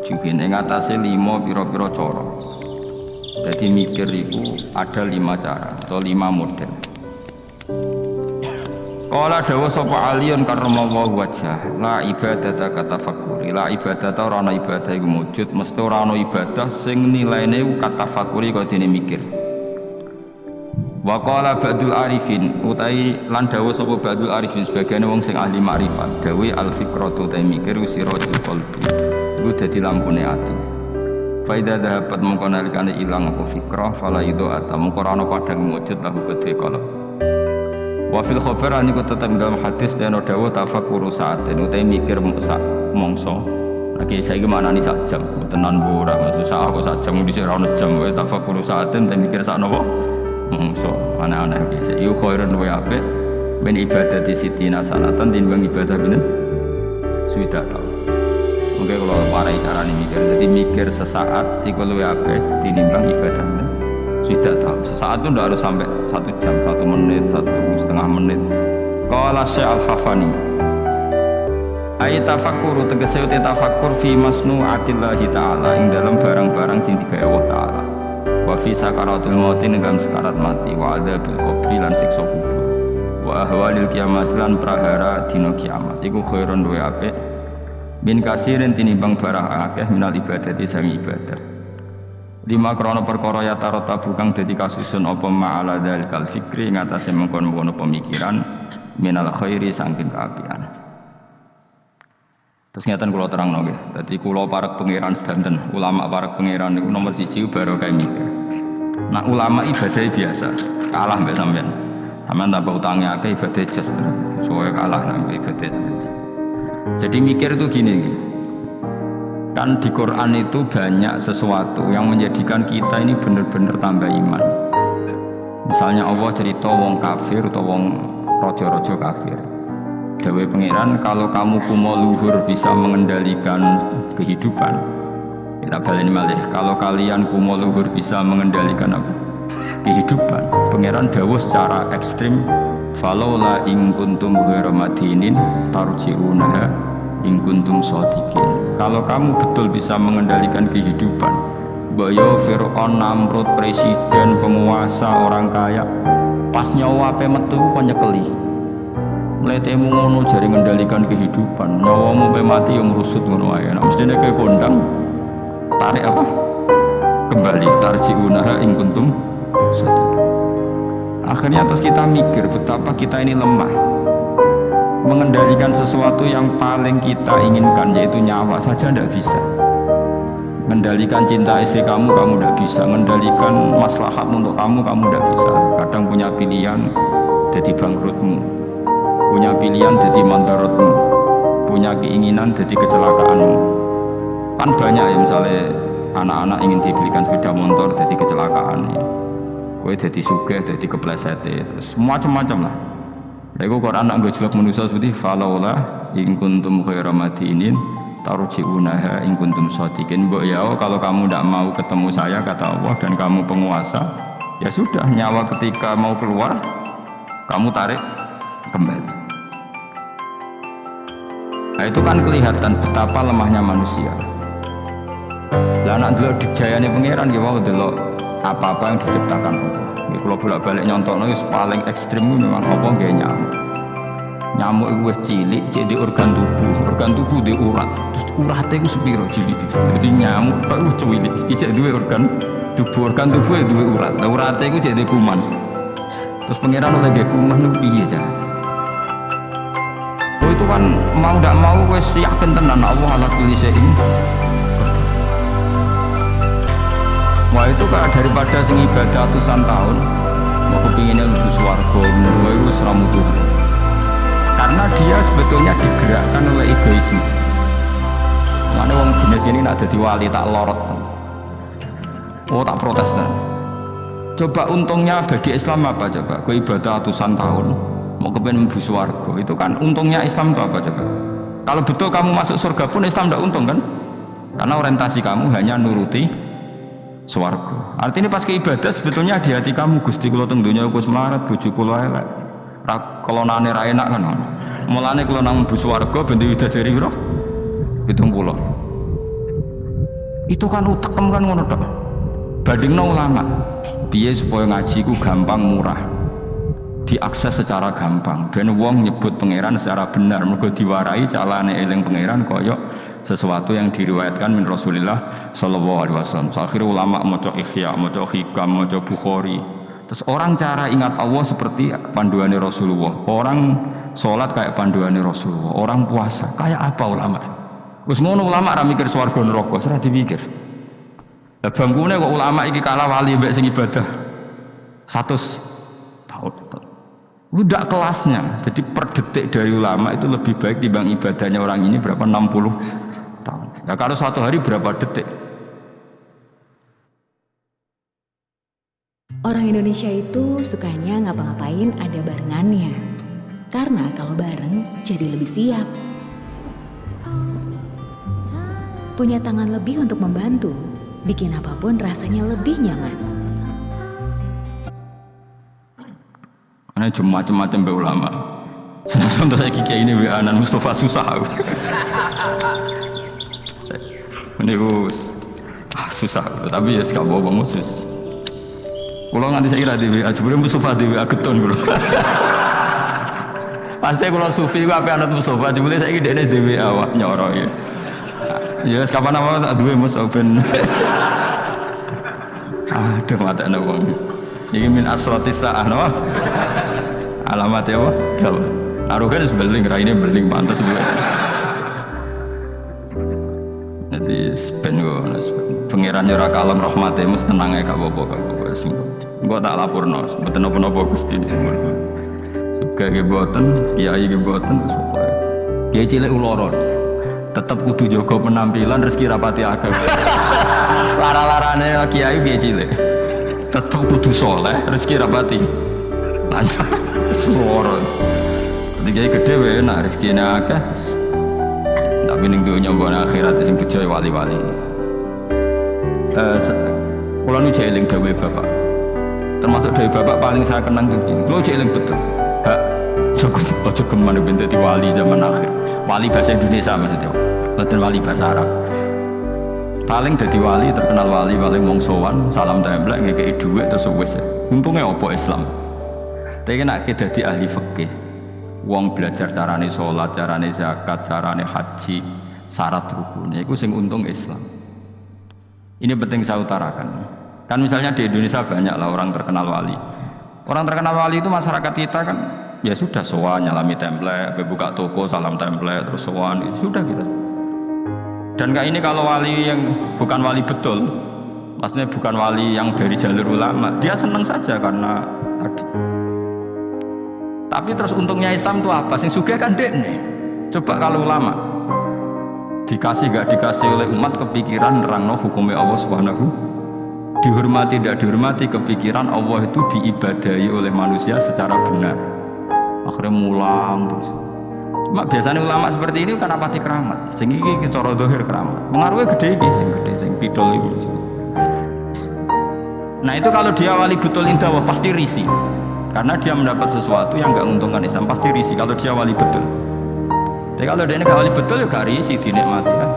wujuhin ing atase 5 pira-pira cara. Jadi mikir itu ada 5 cara atau 5 model. Qala dawa sapa aliyun karramallahu wajhah la ibadata katafakuri la ibadata ora ana ibadah iku wujud mesti ora ana ibadah sing nilaine katafakuri kaya dene mikir. Wa qala ba'dul arifin utai lan dawa sapa ba'dul arifin sebagian wong sing ahli makrifat dawe al fikratu ta mikir usiratul qalbi iku dadi lampune ati. Faida dapat mengko nalikane ilang apa fikrah fala ido ata mengko ana padang wujud lahu kedhe kala. Wa fil khabar aniku tetep dalam hadis dan dawa tafakkur saaten utai mikir sak mongso. Lagi saiki manani sak jam tenan ora maksud sak aku sak jam dhisik ora ono jam wae tafakkur saaten dan mikir sak napa mongso ana-ana biasa yu khairun wa apik ben ibadah di sitina sanatan timbang ibadah binen suwida ta. Mungkin kalau warai cara ini mikir, jadi mikir sesaat itu lebih apik tinimbang ibadah. Sudah tahu, sesaat itu tidak harus sampai 1 jam, 1 menit, 1,5 menit. Qala Syekh Al-Hafani ayat tafakkur, tegese uti tafakkur fi masnu'atillahi ta'ala ing dalam barang-barang sing digawe Allah Ta'ala wa fi sakaratul mauti ing dalam sekarat mati wa adzabil qabri lan siksa kubur wa ahwalil kiamat lan prahara dina kiamat iku khairun wa apik bin kasirin tinimbang barang akeh minal ibadati sang ibadah. 5 krana perkara ya tarota bukang dadi kasusun apa ma'ala dzalikal fikri ngatasé mengkon-mengkon pemikiran minal khairi saking kaapian. Terus ngeten kula terangno nggih. Dadi kula parek pangeran sedanten, ulama parek pangeran niku nomor 1 barokah mikir. Nah ulama ibadah biasa, kalah mbek sampean. Sampeyan tambah utange akeh ibadah jas. Soale kalah nang ibadah. Jadi mikir itu gini, kan di Quran itu banyak sesuatu yang menjadikan kita ini benar-benar tambah iman. Misalnya Allah cerita wong kafir atau wong rojo-rojo kafir. Dawe pangeran kalau kamu kumo luhur bisa mengendalikan kehidupan. Kita baleni malih, kalau kalian kumo luhur bisa mengendalikan apa? Kehidupan. Pangeran dawuh secara ekstrim. Falaula in kuntum ghairu madinin tarji'unaha in kuntum shadiqin. Kalau kamu betul bisa mengendalikan kehidupan, Boyo Fir'aun, Namrud, presiden, penguasa, orang kaya, pas nyawa ape metu kok nyekeli. Mletemu ngono jare mengendalikan kehidupan, nyawamu pe mati yo merusut ngono wae. Nek mestine kowe kondang tarik apa? Kembali tarji'unaha in kuntum shadiqin. Akhirnya terus kita mikir betapa kita ini lemah mengendalikan sesuatu yang paling kita inginkan yaitu nyawa saja tidak bisa. Mengendalikan cinta istri kamu tidak bisa. Mengendalikan maslahat untuk kamu tidak bisa. Kadang punya pilihan jadi bangkrutmu, punya pilihan jadi mandorotmu, punya keinginan jadi kecelakaanmu. Kan banyak ya misalnya anak-anak ingin dibelikan sepeda motor jadi kecelakaan ya. Kowe dadi sugih, dadi kepleset, terus macam-macam lah. Lha iku Quran nak nggo jelek manusa seperti falaula in kuntum ghairu madinin tarji'unaha in kuntum shadiqin. Mbok ya kalau kamu tidak mau ketemu saya kata Allah dan kamu penguasa, ya sudah nyawa ketika mau keluar kamu tarik kembali. Nah itu kan kelihatan betapa lemahnya manusia. Lah nak delok dijayane pangeran ki wae delok apa-apa yang diciptakan Allah. Kalau bolak-balik nyontokno wis paling ekstrim memang apa nggih nyamuk. Nyamuk iku wis cilik, jadi organ tubuh di urat. Terus urate iku sepiro cilik. Jadi nyamuk kok wis cilik, ijek duwe organ tubuh e duwe urat. Lah urate iku jadi kuman. Terus pangeran oleh nggih kuman niku piye ta? Oh itu kan mau ndak mau wis yakin tenan Allah ala kulli syai'in. Wah itu kan daripada sing ibadah ratusan tahun mau kepinginnya lebih swarga menurut itu seramu tuh karena dia sebetulnya digerakkan oleh egoisme. Mana wong jenis ini nak jadi wali tak lorot, oh tak protes kan. Coba untungnya bagi Islam apa coba? Kau ibadah ratusan tahun mau kepingin lebih swarga itu kan untungnya Islam itu apa coba? Kalau betul kamu masuk surga pun Islam tidak untung kan? Karena orientasi kamu hanya nuruti swarga. Artinya pas ke ibadah sebetulnya di hati kamu Gusti kula teng donya wis melarat bojo kula elek. Kelonane ra enak kan. Mulane kula nang mlebu swarga ben widadari pira? 70. Itu kan utekem kan ngono tok. Bandingno ulama. Piye supaya ngaji ku gampang murah. Diakses secara gampang. Ben wong nyebut pangeran secara benar, mergo diwarai calane eling pangeran koyok sesuatu yang diriwayatkan min Rasulillah sallallahu alaihi wasallam. Akhirnya ulama maca Ihya, maca Hikam, maca Bukhari. Terus orang cara ingat Allah seperti panduannya Rasulullah. Orang sholat kayak panduannya Rasulullah. Orang puasa kayak apa ulama? Wis ngono ulama ra mikir swarga neraka, ora dipikir. Lah bangkune kok ulama iki kalah wali mbek sing ibadah 100 tahun. Udah kelasnya. Jadi per detik dari ulama itu lebih baik dibanding ibadahnya orang ini berapa 60 tahun. Ya kalau satu hari berapa detik? Orang Indonesia itu sukanya ngapa-ngapain ada barengannya. Karena kalau bareng jadi lebih siap. Punya tangan lebih untuk membantu, bikin apapun rasanya lebih nyaman. Ini cuma macam-macam be ulama. Contoh saya kiai ini Anan Mustafa susah. Ini susah, tapi ya sekarang bawa musus. Kalau nganti saya kira di WA, sebenarnya Mustafa di WA keton bro. Pasti kalau sufi itu apa anak Mustafa, sebenarnya saya kira di WA wah nyorok ya. Ya kapan nama dua Mustafa. Aduh mata anak wong. Ini min asrotis sa'ah no? Alamat ya apa? Gak naruhkan sebeling, raine beling pantas juga. Jadi sepen gue, pengiran nyurah kalem rahmatnya mus tenang ya kak bobo gue tak lapor no, sebetulnya nopo gusti ini suka geboten, kiai geboten terus pokoknya kiai cilik uloron tetap kudu jogo penampilan rezeki rapati akeh lara-larane kiai kiai cilik tetap kudu soleh, rezeki rapati lancar, suara kiai gede enak, rezekinya akeh tapi ning dunya mbok akhirat sing bejo wali-wali kula nu jeling gawe bapak termasuk dari bapak paling saya kenang itu gini kula jeling betul hak ojo geman ben dadi wali zaman akhir wali bahasa Indonesia maksudnya bukan wali bahasa Arab paling dadi wali terkenal wali paling wong sowan salam templek ngekeki dhuwit terus wis untungnya apa Islam tapi nek dadi ahli fikih wong belajar carane sholat, carane zakat, carane haji, syarat rukunnya itu sing untung Islam. Ini penting saya utarakan. Kan misalnya di Indonesia banyak lah orang terkenal wali. Orang terkenal wali itu masyarakat kita kan ya sudah sowan nyalami template, buka toko salam template terus sowan sudah gitu. Dan kayak ini kalau wali yang bukan wali betul, maksudnya bukan wali yang dari jalur ulama, dia senang saja karena tadi. Tapi terus untungnya Islam itu apa? Sing sugih kan dekne. Coba kalau ulama dikasih gak dikasih oleh umat kepikiran nerangno hukumnya Allah Subhanahu, dihormati tidak dihormati kepikiran Allah itu diibadahi oleh manusia secara benar. Akhirnya mulang terus. Cuma biasanya ulama seperti ini kan rapati keramat. Sing iki cara zahir keramat. Pengaruhnya gede iki sing pidol iki. Nah itu kalau dia wali betul indah pasti risih. Karena dia mendapat sesuatu yang nggak menguntungkan Islam pasti risih kalau dia wali betul. Tapi kalau dia nggak wali betul ya gak risih dinikmati kan.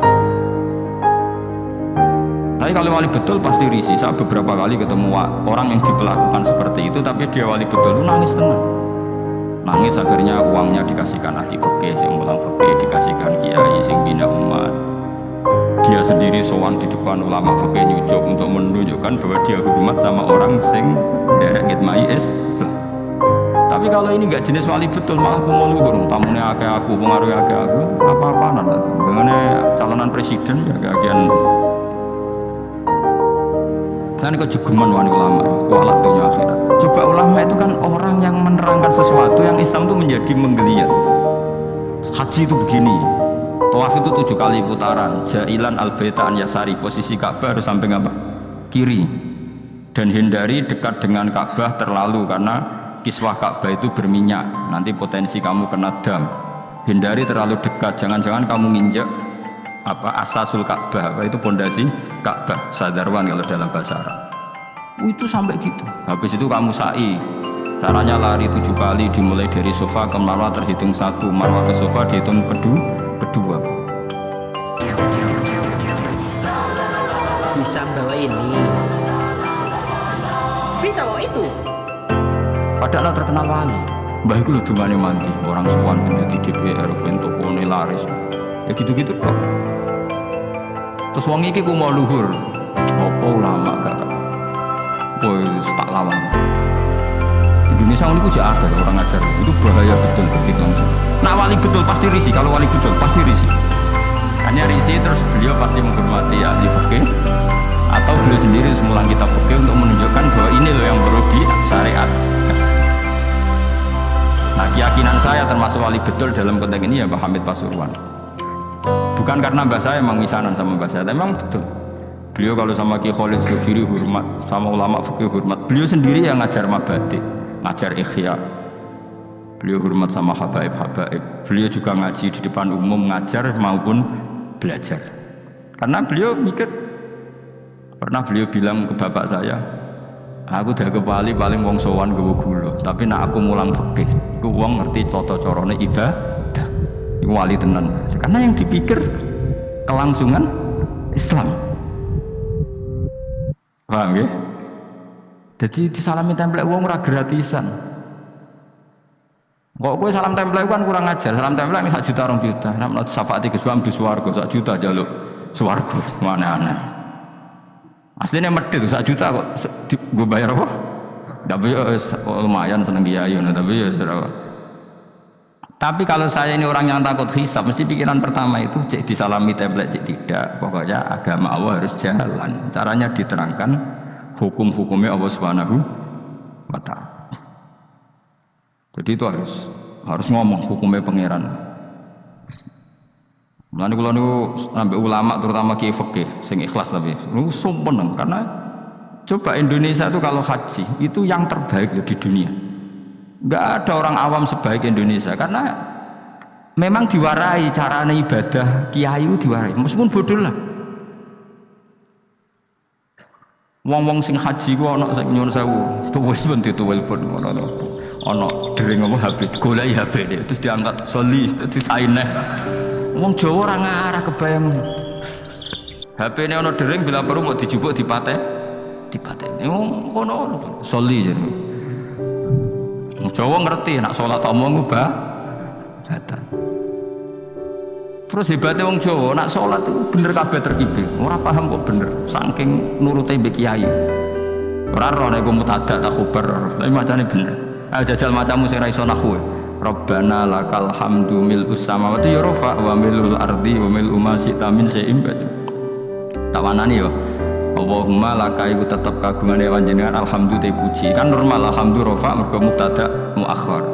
Tapi kalau wali betul pasti risih. Saya beberapa kali ketemu orang yang diperlakukan seperti itu, tapi dia wali betul, nangis tenang. Nangis akhirnya uangnya dikasihkan ahli fikih, sing mulang fikih dikasihkan kiai, sing bina umat. Dia sendiri sowan di depan ulama fikih nyucuk untuk menunjukkan bahwa dia hormat sama orang sing derek ngitmai Islam. Tapi kalau ini nggak jenis wali betul malah kumul luhur, tamunya akeh aku, pengaruhnya akeh aku, apa-apaan nanti. Bagaimana calonan presiden ya kagian. Kan kejugeman wani ulama, kualat dunia akhirat. Coba ulama itu kan orang yang menerangkan sesuatu yang Islam itu menjadi menggeliat. Haji itu begini, tawaf itu 7 kali putaran, jailan al-baita an yasari, posisi Ka'bah harus sampai apa? Kiri. Dan hindari dekat dengan Ka'bah terlalu karena kiswah Ka'bah itu berminyak, nanti potensi kamu kena dam. Hindari terlalu dekat, jangan-jangan kamu nginjek asasul Ka'bah, itu pondasi Ka'bah, sadarwan kalau dalam bahasa Arab. Itu sampai gitu. Habis itu kamu sa'i, caranya lari 7 kali, dimulai dari sofa ke marwah terhitung 1, marwah ke sofa dihitung kedua. bisa bawa ini, bisa bawa itu. Padahal terkenal wali. Mbah iku lho dungane mandi, orang sowan dadi DPR ben tokone laris. Ya gitu-gitu kok. Terus wong iki ku mau luhur. Apa ulama gak? Wis tak lawan. Indonesia ini juga ada orang ngajar. Itu bahaya betul bagi langsung. Nah wali betul pasti risih. Kalau wali betul pasti risih. Hanya risih terus beliau pasti menghormati ahli fikih atau beliau sendiri semulang kitab fikih untuk menunjukkan bahwa ini loh yang perlu di syariat. Nah keyakinan saya termasuk wali betul dalam konteks ini ya Pak Hamid Pasuruan. Bukan karena mbah saya emang misanan sama mbah saya, tapi memang betul. Beliau kalau sama Ki Khalid Sugiri hormat, sama ulama fikih hormat. Beliau sendiri yang ngajar mabadi, ngajar ikhya. Beliau hormat sama habaib-habaib. Beliau juga ngaji di depan umum, ngajar maupun belajar. Karena beliau mikir, pernah beliau bilang ke bapak saya, aku udah kepali paling wong sowan gue gula, tapi nak aku mulang fikih, aku wong ngerti tata carane ibadah, itu wali tenan. Karena yang dipikir kelangsungan Islam. Paham ya? Jadi disalami template wong ora gratisan. Kok kowe salam template kan kurang ajar. Salam template ini 1 juta 2 juta. Nek menurut syafaat iki Gusti ambu swarga 1 juta njaluk swarga. Mana-ana. Aslinya medhit 1 juta kok gue bayar apa? Tapi lumayan seneng kiai tapi ya serapa. Tapi kalau saya ini orang yang takut hisab, mesti pikiran pertama itu cek disalami template cek tidak. Pokoknya agama Allah harus jalan. Caranya diterangkan hukum-hukumnya Allah Subhanahu wa ta'ala. Jadi itu harus ngomong hukumnya pangeran. Mulane kula niku sampai ulama terutama kiai fikih sing ikhlas tapi niku sumpeng karena coba Indonesia itu kalau haji itu yang terbaik di dunia. Enggak ada orang awam sebaik Indonesia karena memang diwarai caranya ibadah kiai diwarai meskipun bodoh lah. Wong-wong sing haji ku ana sing nyuwun sewu, tuwis pun dituwil pun ngono. Ana dering apa HP goleki HP terus diangkat soli disaineh. Wong Jawa ora ngarah kebayang. HP-ne ana dering bila perlu mau dijupuk dipateni. Wong kono soli jane. Wong Jawa ngerti nek salat omong ku batal. Terus hebatnya wong Jawa nek salat itu bener kabeh terkibih. Ora paham kok bener saking nurute mbek kiai. Ora ora nek mutadak tak khubar, tapi macane bener. Ayo jajal macamu sing ra iso nahwu. Rabbana lakal hamdu mil'us samawati ya rafa wa mil'ul ardi wa mil'u ma syi'ta min syai'in ba'd. Tawanani yo. Allahumma laka iku tetep kagungane panjenengan alhamdu te puji. Kan normal alhamdu rafa mergo mubtada muakhir.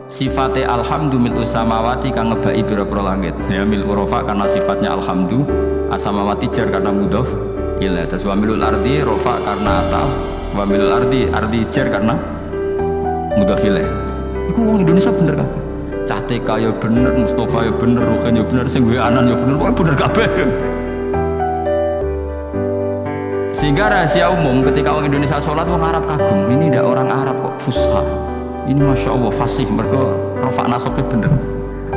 Sifate alhamdu mil'us samawati kang ngebaki pira-pira langit. Ya mil'u rafa karena sifatnya alhamdu, as-samawati jar karena mudhof ilaih. Terus wa mil'ul ardi rafa karena ataf, wa mil'ul ardi jar karena mudhof ilaih. Iku wong Indonesia bener kan? Cah TK ya bener, Mustafa ya bener, Ruhin ya bener, sing Anan ya bener, pokoknya bener kabeh. Sehingga rahasia umum ketika orang Indonesia sholat orang Arab kagum, ini tidak orang Arab kok fusha. Ini masya Allah fasih, mereka rofa nasabnya bener.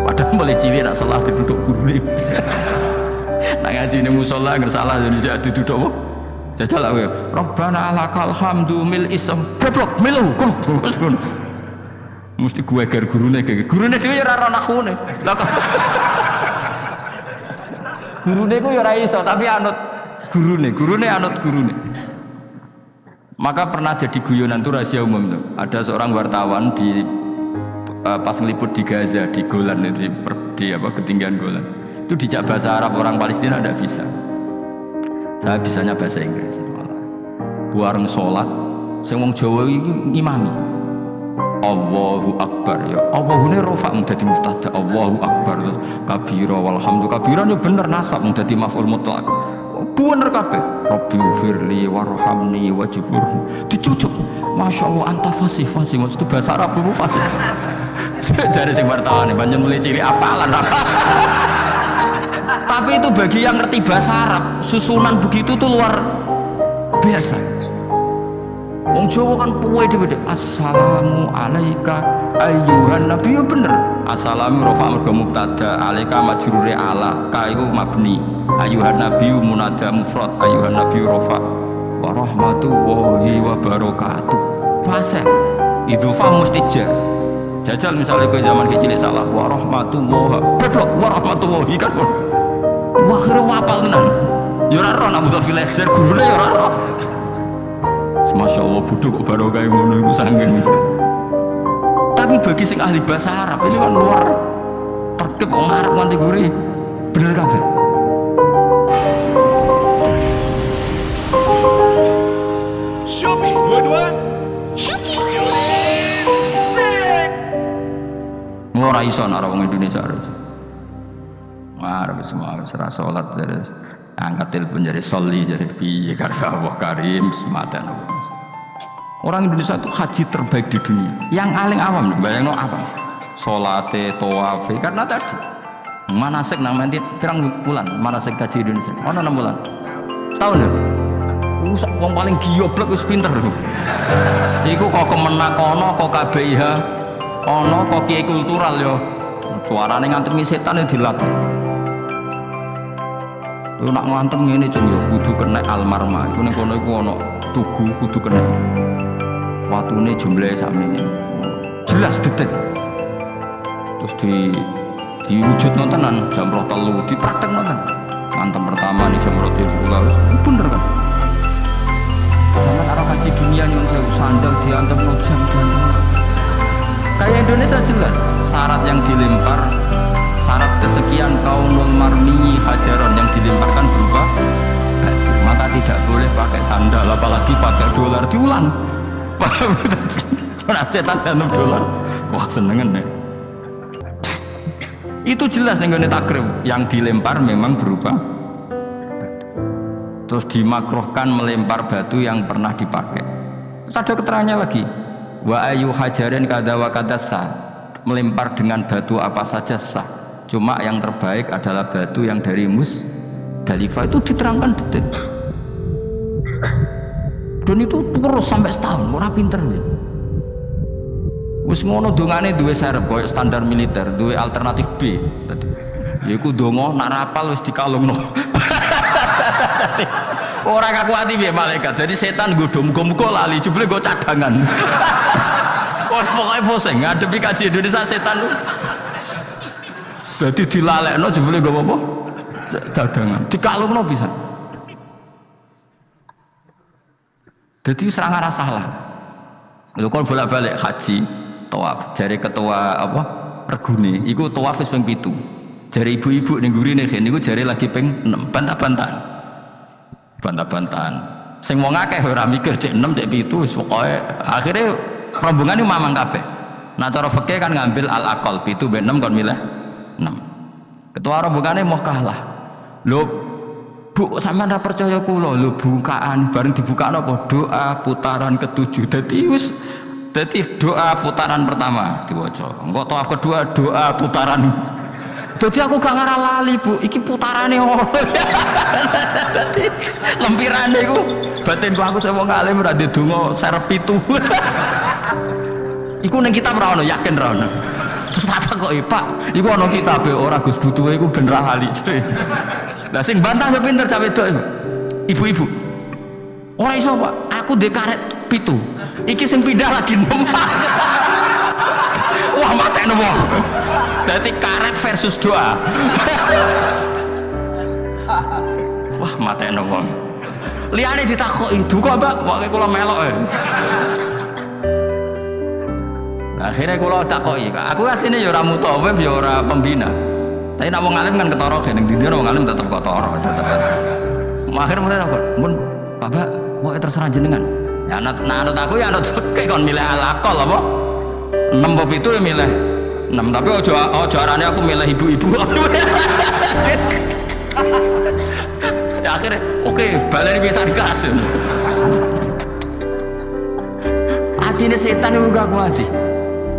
Padahal boleh cilik nak salah diduduk guru nih. Nak ngaji ini musola nggak salah jadi diduduk apa? Jajal lah gue. Rabbana lakal hamdu mil isam beblok milu. Mesti gue gar gurune dia ya ora nakhune. Lah gurune ku ya ora iso tapi anut gurune anut gurune. Maka pernah jadi guyonan itu rahasia umum tuh. Ada seorang wartawan di pas ngeliput di Gaza di Golan di ketinggian Golan. Itu dijak bahasa Arab orang Palestina tidak bisa. Saya bisanya bahasa Inggris. Buareng sholat, sing wong Jawa itu ngimami. Allahu Akbar ya Allahune rofa menjadi mubtada Allahu Akbar terus kabira walhamdu kabiran ya bener nasab menjadi maf'ul mutlak bener kabeh Rabbi firli warhamni wajburni dicucuk Masya Allah anta fasih maksud itu bahasa Arab itu fasih jare sing wartawan banyak mulai ciri apalan tapi itu bagi yang ngerti bahasa Arab susunan begitu tuh luar biasa. Wong Jawa kan puwe dhewe. Assalamu alaika ayyuhan nabi bener. Assalamu rofa mergo mubtada, alaika majrure ala, kaiku mabni. Ayyuhan nabi munada mufrad, ayyuhan nabi rofa. Wa rahmatullahi wa barakatuh. Fase idhofa mesti jar. Jajal misalnya kowe zaman kecil salah wa rahmatullahi. Beblok wa rahmatullahi kan. Wah kira wapal tenan. Ya ora ora nak mudhof ilaih jar gurune ya ora. Masyaallah bodho kok barokah ngono iku sangen. Tapi bagi sing ahli bahasa Arab ini kan luar tertib kok ngarep nganti guri. Bener kabeh. Shopee dua-dua. Ora iso nek wong Indonesia harus. Arab semua serah salat dari angkat telepon jadi soli jadi piye karena Allah Karim semata Allah. Orang Indonesia itu haji terbaik di dunia. Yang paling awam bayangno apa? Salate, tawafe karena tadi manasik nang nanti pirang bulan manasik haji Indonesia. Ono 6 bulan. Setahun ya? Wong paling gioblok wis pinter lho. Iku kok kemenak ono kok KBIH ono kok kiai kultural yo. Suarane ngantemi setan dilatih. Lu nak ngantem ngene cung yo kudu kena almarma. Iku ning kono iku ono tugu kudu kena. Watune jumlahe sakmene. Jelas detail. Terus diwujud nontonan jam 3 dipraktek nonton. Ngantem pertama nih jam 3 bener kan? Sama karo haji dunia nyun sewu sandal diantem no jam diantem. Kayak Indonesia jelas syarat yang dilempar, syarat kesekian kaunul marmi hajaron yang dilemparkan berupa batu. Maka tidak boleh pakai sandal apalagi pakai dolar diulang. Pernah cetak $6. Wah senengan ya. Itu jelas nih gue takrib yang dilempar memang berupa. Terus dimakruhkan melempar batu yang pernah dipakai. Ada keterangannya lagi. Wa ayu hajarin kada wa kada sah. Melempar dengan batu apa saja sah. Cuma yang terbaik adalah batu yang dari Musdalifah. Itu diterangkan detail. Dan itu terus sampai setahun, ora pinter ya. Wis ngono dongane duwe serep koyo standar militer, duwe alternatif B. Yaiku donga nak rapal wis dikalungno. Ora kakuati piye malaikat. Jadi setan nggodho muga-muga lali jebule nggo cadangan. Wes pokoke pusing ngadepi kaji Indonesia setan. Dadi dilalekno jebule nggo apa? Cadangan. Dikalungno pisan. Jadi serangan rasa salah. Lho kon bolak-balik haji, tawaf. Jare ketua apa? Regune, iku tawaf wis ping 7. Jare ibu-ibu ning gurine kene niku jare lagi ping 6. Bantah-bantahan. Bantah-bantahan. Sing wong akeh ora mikir cek 6 cek 7 wis pokoke akhire rombongan iki mamang kabeh. Nah cara fikih kan ngambil al-aqal 7 ben 6 kon milih 6. Ketua rombongane mau kalah. Lho Bu, sampean ora percaya kula lho bukaan bareng dibukakno apa doa putaran ke-7. Dadi doa putaran pertama diwaca. Engko tawaf kedua doa putaran. Dadi aku gak ngarah lali, Bu. Iki putarane opo. Dadi lempirane iku batinku aku sing wong alim ora ndedonga serep 7. Iku ning kitab ora ono, yakin ora ono. Terus tak kok Pak, iku ono kitabe ora Gus butuhe iku ben ra lali. Lah sing bantah yo pinter cah wedok ibu-ibu. Ora iso Pak, aku ndek karet 7. Iki sing pindah lagi 6. Wah matekno wong. Dadi karet versus doa. Wah matekno wong. Liyane ditakoki, "Duka, Mbak, pokoke kula melok e." Akhirnya kula takoki, aku asline ya ora mutawif ya ora pembina. Tapi nak wong alim kan ketara gene ndi wong alim tetep ketara tetep. Akhirnya mulai takut, "Mun, Bapak, mau terserah jenengan." Ya anut aku ya anut fikih kon milih al-aqal apa? 6 apa 7 ya milih 6, tapi ojo arane aku milih ibu-ibu. Ya akhirnya oke, baleni bisa dikasih. Atine setan itu gak kuat.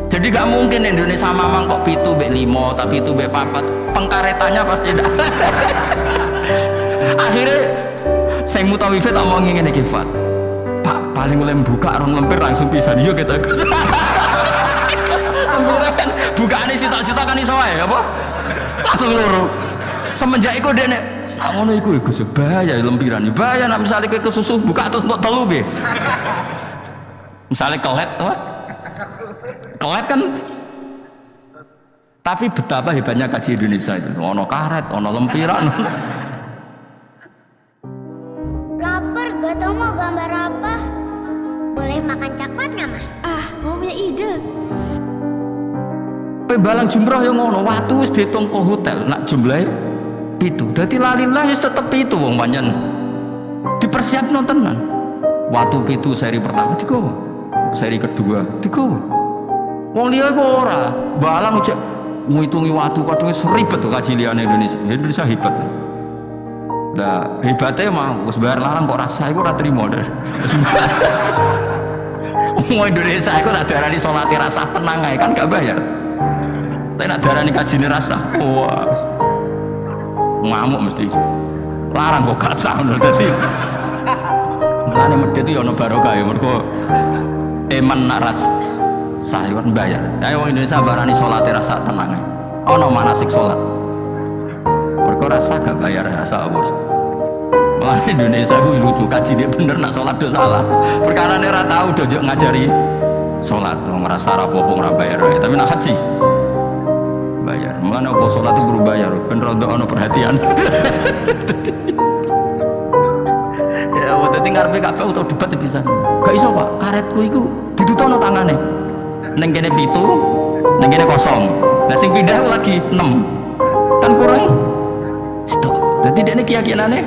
Jadi gak mungkin Indonesia mamang kok 7 mbek 5 tapi 7 mbek 4. Pengkaretannya pasti tidak. Akhirnya saya mutawifat omong ngene iki, Pak. Pak, paling oleh buka rong lemper langsung pisan. Iya kita. Bukane sitok-sitok kan iso wae apa? Langsung loro. Semenjak iku dekne ngono iku Gus bahaya lempiran. Bahaya nek misale kowe kesusu buka terus untuk telu piye? Misale kelet apa? Kelet kan. Tapi betapa hebatnya kaji Indonesia itu. Ono karet, ono lempiran. Lapar, gak tau mau gambar apa. Boleh makan coklat nggak, Mah? Mau punya ide? Pembalang jumroh yang ngono, waktu wis diitung ke hotel, nak jumlahe 7. Dadi lalilah wis tetep 7 wong pancen. Dipersiapno tenan. Waktu 7 seri pertama digowo. Seri kedua digowo. Wong liya iku ora, balang cek ngitungi waktu kadang wis ribet tuh kaji liyane Indonesia. Indonesia hebat. Lah hebatnya mah wis bayar larang kok rasa iku ora trimo deh. Wong Indonesia iku nak darani salate rasa tenang ae kan gak bayar. Tapi nak darani kajine rasa, wah. Ngamuk mesti. Larang kok gak sah ngono dadi. Mulane medhit yo ono barokah ya mergo eman nak ras sayur bayar. Ayo wong Indonesia barani salate rasa tenang. Ono manasik salat. Mergo rasa gak bayar rasa apa. Wah Indonesia ku lucu kaji dia bener nak salat do salah. Perkarane ora tau do ngajari salat wong rasa rapopo ora bayar. Tapi nak haji bayar. Mulane apa salat itu kudu bayar ben rondo ono perhatian. Ya dadi ngarepe kabeh utawa debat bisa. Gak iso Pak, karetku iku ditutono tangane. Neng kene 7, neng kene 0. Lah sing pindah lagi 6. Kan kurang. Stop. Dadi dekne keyakinane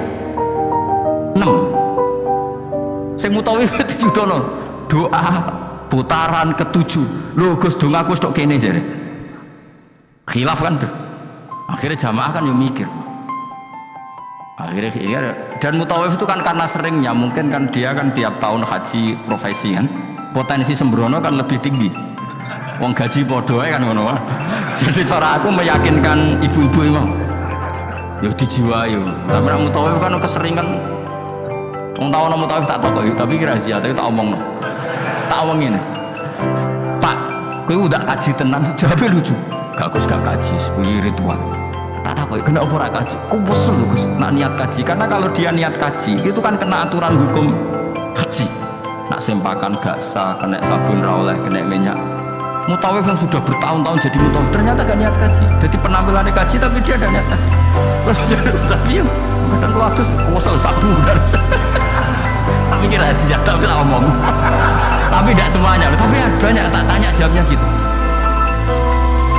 6. Sing mutawi ditutono doa putaran ke-7. Lho Gus dongaku tok kene jare. Khilaf kan. Akhirnya jamaah kan yo mikir. Akhirnya dan mutawif itu kan karena seringnya mungkin kan dia kan tiap tahun haji profesi kan. Potensi sembrono kan lebih tinggi. Wong gaji podo kan ngono. Jadi cara aku meyakinkan ibu-ibu emang yo dijiwai yo. Tapi nek mutawif kan keseringan wong tau ana mutawif tak takoki tapi rahasia tapi tak omong. Tak omongin. Pak, kowe udah kaji tenan jawabnya lucu. Gak Gus gak kaji, kuwi ritual. Tak takoki kenapa ora kaji? Kok wesel lho Gus nak niat kaji karena kalau dia niat kaji itu kan kena aturan hukum haji. Nak sempakan gak sah, kena sabun ra oleh, kena minyak. Mutawif yang sudah bertahun-tahun jadi mutawif ternyata gak niat kaji. Jadi penampilannya kaji tapi dia ada niat kaji. Terus tapi ya kadang waktu kosel sabun tapi kira rahasia tapi tak ngomong. Tapi tidak semuanya, tapi banyak tak tanya jawabnya gitu.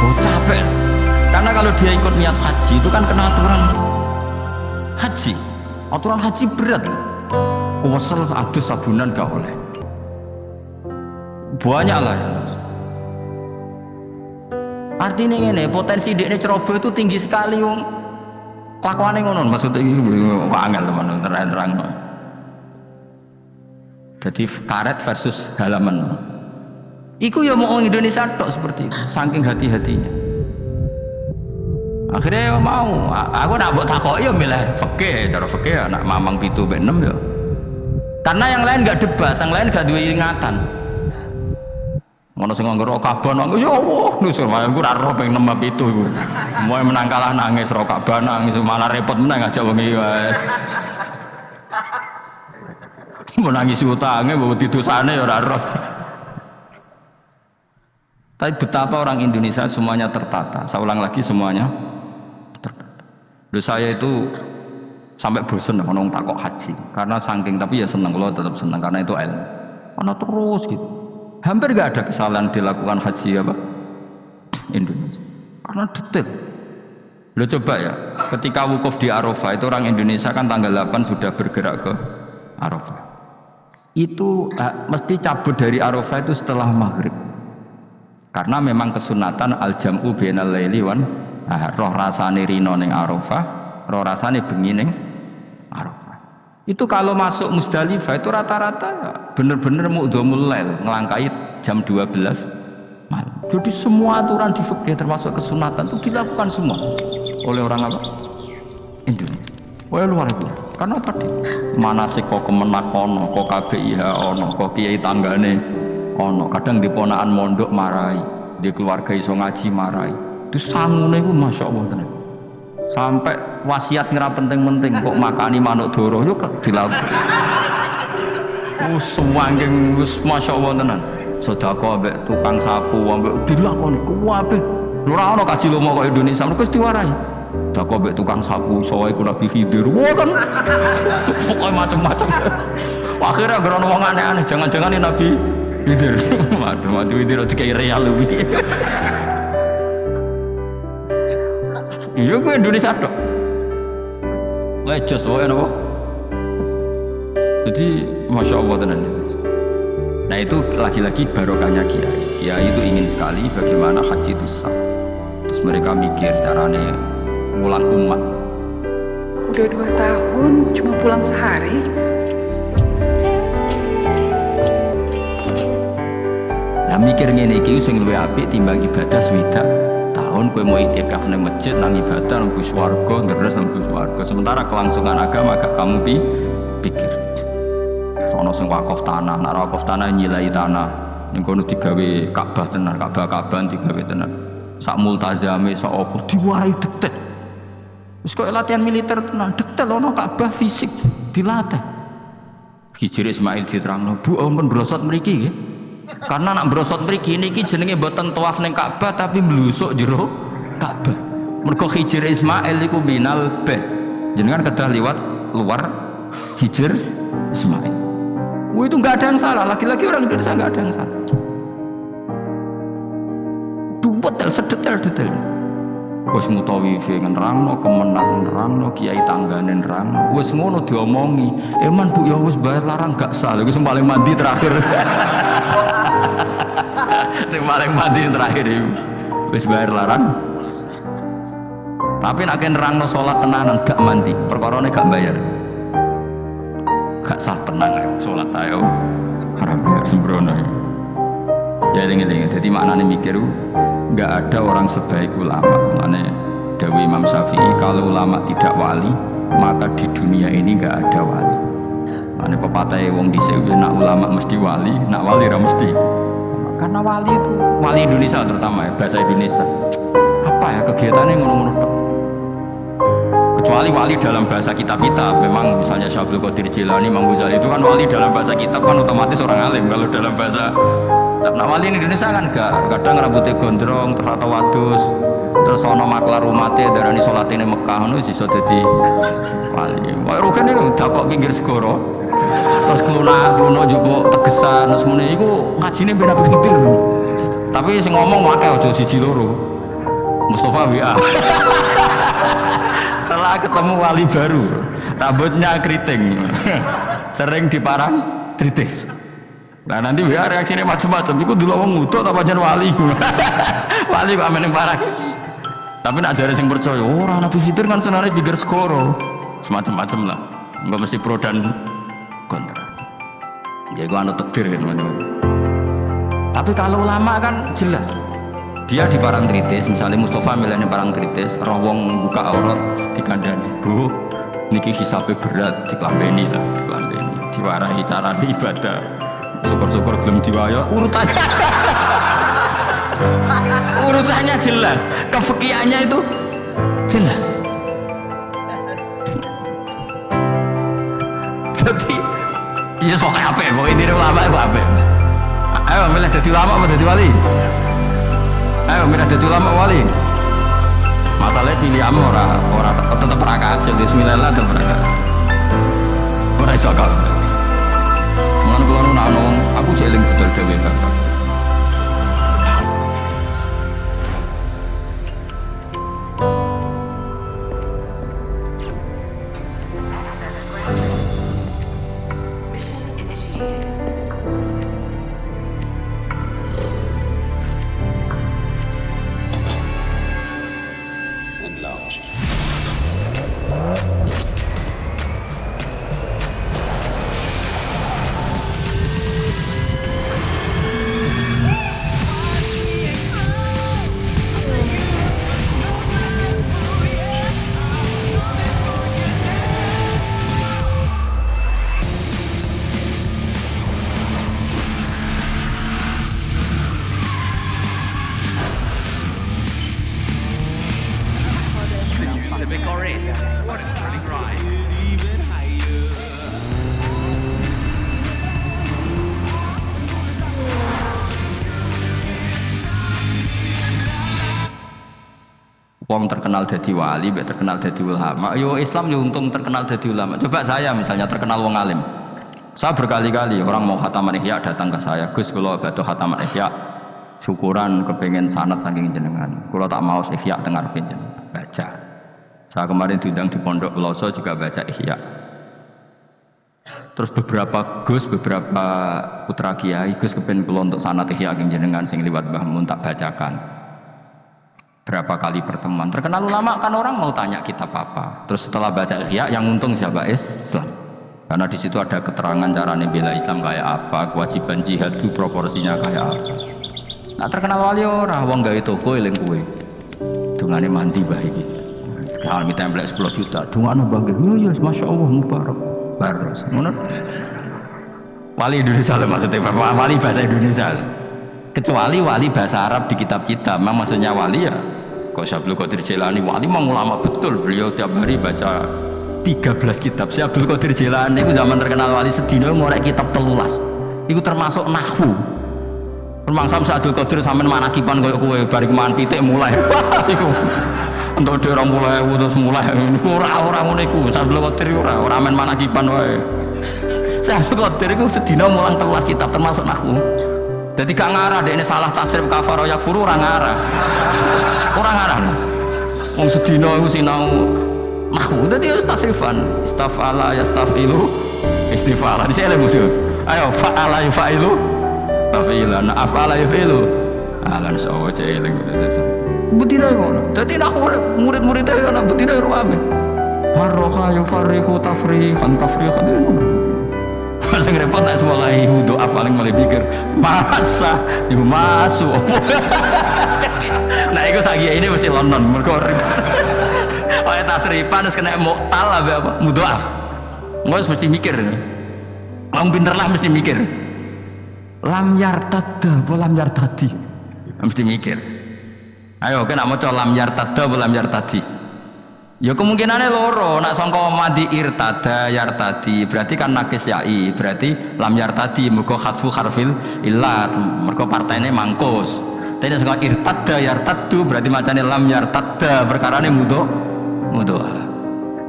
Oh capek. Karena kalau dia ikut niat haji itu kan kena aturan haji. Aturan haji berat. Kosel adus sabunan gak oleh. Banyak lah ya. Artinya ini potensi dekne ceroboh itu tinggi sekali wong. Kelakuane ngono maksudnya iki angel teman terang-terang. Jadi karet versus halaman. Iku ya mau orang Indonesia tok seperti itu, saking hati-hatinya. Akhirnya ya mau, aku nak buat takok ya milih fikih, cara fikih ya nak mamang 7 sampai 6 ya. Karena yang lain gak debat, yang lain gak duwe ingatan. Ngono sing nganggo rokabah nang ya Allah, nusur wae aku ora roh ping 6 sampai 7 iku. Moe menang kalah nangis rokabah nangis malah repot menang ngajak wong iki wis. Menangis utange mbok didosane ya ora roh. Tapi betapa orang Indonesia semuanya tertata. Saya ulang lagi semuanya tertata. Loh saya itu sampai bosen ngomong takok haji karena saking tapi ya seneng loh tetap seneng karena itu ilmu. Karena terus gitu. Hampir gak ada kesalahan dilakukan haji apa Indonesia. Karena detail. Lo coba ya, ketika wukuf di Arafah itu orang Indonesia kan tanggal 8 sudah bergerak ke Arafah. Itu mesti cabut dari Arafah itu setelah maghrib. Karena memang kesunatan al-jam'u bainal laili wan roh rasane rino ning Arafah, roh rasane bengi ning Arafah. Itu kalau masuk Musdalifah itu rata-rata ya bener-bener mu'dhamul lail, ngelangkai jam 12 malam. Jadi semua aturan di fikih termasuk kesunatan itu dilakukan semua oleh orang apa? Indonesia. Wah luar biasa. Karena tadi manasik kok kemenak ono, kok KBIH ono, kok kiai tanggane ono, kadang di ponaan mondok marai. dia keluarga iso ngaji marai. Terus sangune iku masyaallah tenan. Sampai wasiat sing ra penting-penting kok makani manuk doro yo dilakukan. Suwangking wis masyaallah tenan. Sedekah ambek tukang sapu ambek dilakoni kuwabe. Ora ono kaji lomo kok Indonesia mergo diwarai. Sedekah ambek tukang sapu soe ku Nabi Khidir. Wah kan. Pokoke macam-macam. Akhirnya gerono wong aneh-aneh, jangan-jangan ini Nabi Khidir. Waduh, Nabi Khidir dikai real lebih. Iya gue Indonesia dok. Lecos wae napa? Jadi masya Allah tenan. Nah itu lagi-lagi barokahnya kiai. Kiai itu ingin sekali bagaimana haji itu sah. Terus mereka mikir caranya mulan umat. Udah 2 tahun cuma pulang sehari. Nah mikir ngene iki sing luwih apik timbang ibadah swidak tahun kowe mau itikaf nang masjid nang ibadah nang swarga terus nang swarga. Sementara kelangsungan agama gak kamu pikir. Ono sing wakaf tanah, nek wakaf tanah nyilai tanah ning kono digawe Ka'bah tenan, Ka'bah-Ka'bahan digawe tenan. Sak multazame sak opo diwarai detek. Wis kok latihan militer tenan, detail ono Ka'bah fisik dilatih. Hijri Ismail diterangno, Bu ampun brosot mriki nggih. Karena nak brosot mriki niki jenenge mboten tawaf ning Ka'bah tapi mblusuk jero Ka'bah. Mergo Hijr Ismail iku binal bait. Jenengan kedah liwat luar Hijr Ismail. Oh, itu nggak ada yang salah, laki-laki orang Indonesia nggak ada yang salah. Detail sedetail. Wes mutawifi nerangno, kemenak nerangno, kiai tanggane nerangno. Wes ngono diomongi. Eman Bu ya wis bayar larang gak sah. Lha sing paling mandi terakhir. Sing paling mandi terakhir iki. Wis bayar larang. Tapi nek nerangno salat tenanan gak mandi, perkarane gak bayar. Gak sah tenang ayo salat ayo. Haram bayar sembrono. Ya dingin-dingin. Jadi maknane mikir nggak ada orang sebaik ulama. Maknanya Dawi Imam Syafi'i kalau ulama tidak wali maka di dunia ini nggak ada wali. Maknanya pepatah wong dhisik nak ulama mesti wali, nak wali ra mesti. Karena wali itu wali Indonesia terutama ya, bahasa Indonesia. Apa ya kegiatannya ngono-ngono. Kecuali wali dalam bahasa kitab-kitab, memang misalnya Syabdul Qadir Jilani, Imam Ghazali itu kan wali dalam bahasa kitab kan otomatis orang alim. Kalau dalam bahasa nah wali di Indonesia kan kadang rambutnya gondrong terus atau wadus terus ono maklar umatnya darani sholat ini Mekah itu bisa jadi wali. Wah Rugen itu dakok pinggir segoro terus keluna juga tegesan terus semuanya itu ngajinya beda bersitir tapi sing ngomong wakai ojo siji loro Mustafa WA setelah ketemu wali baru rambutnya keriting sering diparang tritis. Nah nanti WA reaksinya macam-macam. Iku dulu wong ngutuk apa jan wali. Wali kok ameneng parah. Tapi nak jare sing percaya, ora Nabi Khidir kan senane pikir skoro. Semacam-macam lah. Enggak mesti pro dan kontra. Ya gua anu takdir kan macam-macam. Tapi kalau ulama kan jelas. Dia di barang kritis, misalnya Mustafa milihnya barang kritis, roh wong buka aurat dikandani. Bu, niki hisabe berat diklambeni lah, diklambeni. Diwarahi cara ibadah. Syukur-syukur belum diwayo urutannya jelas, kefikihannya itu jelas. Jadi ya sok apa mau ini ulama itu apa? Ayo milih jadi ulama atau jadi wali? Ayo milih jadi ulama wali. Masalahnya pilih orang tetap rakasil. Bismillah tetap rakasil. Ora iso kok. Mana kalau nong aku jeling betul dewi bapak. And launch. wong terkenal jadi wali, terkenal jadi ulama. Yo Islam yo untung terkenal jadi ulama. Coba saya misalnya terkenal wong alim. Saya berkali-kali orang mau khataman ihya datang ke saya, Gus kula badhe khataman ihya. Syukuran kepengen sanad saking jenengan. Kula tak mau ihya teng ngarepe jenengan. Baca. Saya kemarin diundang di Pondok Peloso juga baca ihya. Terus beberapa putra kiai Gus kepengen kula untuk sanad ihya saking jenengan sing liwat Mbah Mun tak bacakan. Berapa kali pertemuan terkenal ulama kan orang mau tanya kitab apa, terus setelah baca ihya yang untung siapa? Islam, karena di situ ada keterangan caranya bela Islam kayak apa, kewajiban jihad itu proporsinya kayak apa. Nah terkenal wali orang wong gawe toko eling kowe dungane mandi bae iki kalau minta template 10 juta dungane bangga yo masya Allah mubarak baros ngono. Wali Indonesia maksudnya wali bahasa Indonesia, kecuali wali bahasa Arab di kitab-kitab. Memang maksudnya wali ya kok Syabdul Qadir Jilani wali memang ulama betul, beliau tiap hari baca 13 kitab. Si Abdul Qadir Jilani itu zaman terkenal wali sedina ngorek kitab 13 itu termasuk nahwu. Memang sam Abdul Qadir sampean manakipan koyo kowe bari keman pitik mulai iku untuk dia orang mulai terus mulai ora ngono iku. Abdul Qadir ora men manakipan wae. Abdul Qadir itu sedina mulang 13 kitab termasuk nahwu. Jadi gak ngarah dek ini salah tasrif kafaro yakfuru orang ngarah wong sedina itu sinau nahwu jadi tasrifan istafala yastafilu istifala di sini musuh ayo fa'ala yufa'ilu tafilan af'ala yufa'ilu alan sawo celing betina ngono jadi nahwu murid-muridnya ya anak betina rame harroha yufarihu tafrihan sing repot tak mulai wudu paling mulai pikir masa iku masuk nah iku saiki ini mesti London mergo oleh tasrifan terus kena muktal apa mudhaf mesti mikir wong pinter lah mesti mikir lam yartadda apa lam yartadi mesti mikir ayo kena maca lam yartadda apa lam yartadi. Ya kemungkinannya loro, nak sangka madi irtada yartadi berarti kan nakis yai, berarti lam yartadi mergo khatfu harfil illat, mergo partainya mangkus. Tapi sangka irtada yartaddu berarti macane lam yartadda perkarane mudho.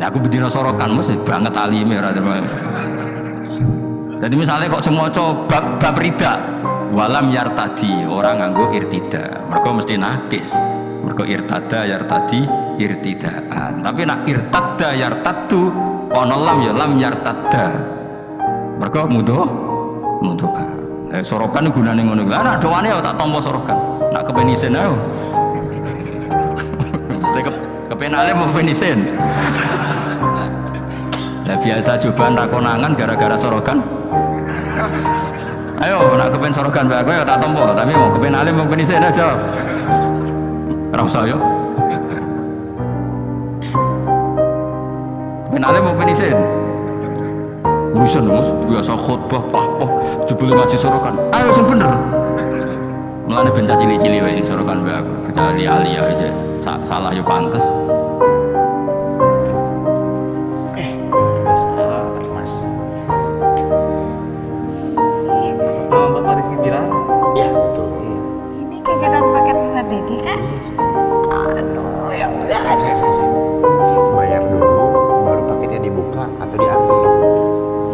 Lah aku bedino sorokan mesti banget alime ora. Jadi misalnya kok semoco bab rida walam yartadi orang nganggo irtida, mergo mesti nakis. Mergo irtada yartadi irtidaan, tapi nak irtadda yartaddu ana lam ya lam yartadda mergo mudho sorokan gunane ngono lha nak doane ya tak tampa sorokan nak kepenisen ayo mesti kepenale mau penisen lah biasa cobaan ra konangan gara-gara sorokan ayo nak kepen sorokan bae aku ya tak tampa tapi mau kepenale mau penisen aja ra usah yo penale mau penisen urusan mas biasa khutbah pahpoh jebule ngaji sorokan ayo sing bener mulane benca cili-cili wae sorokan wae aku benca alia aja salah yo pantes Mas nama Bapak Rizky Bilar? Ya betul. Ini kejutan paket buat Dedi kan? Aduh ya udah Saya bayar dulu baru paketnya dibuka atau diambil.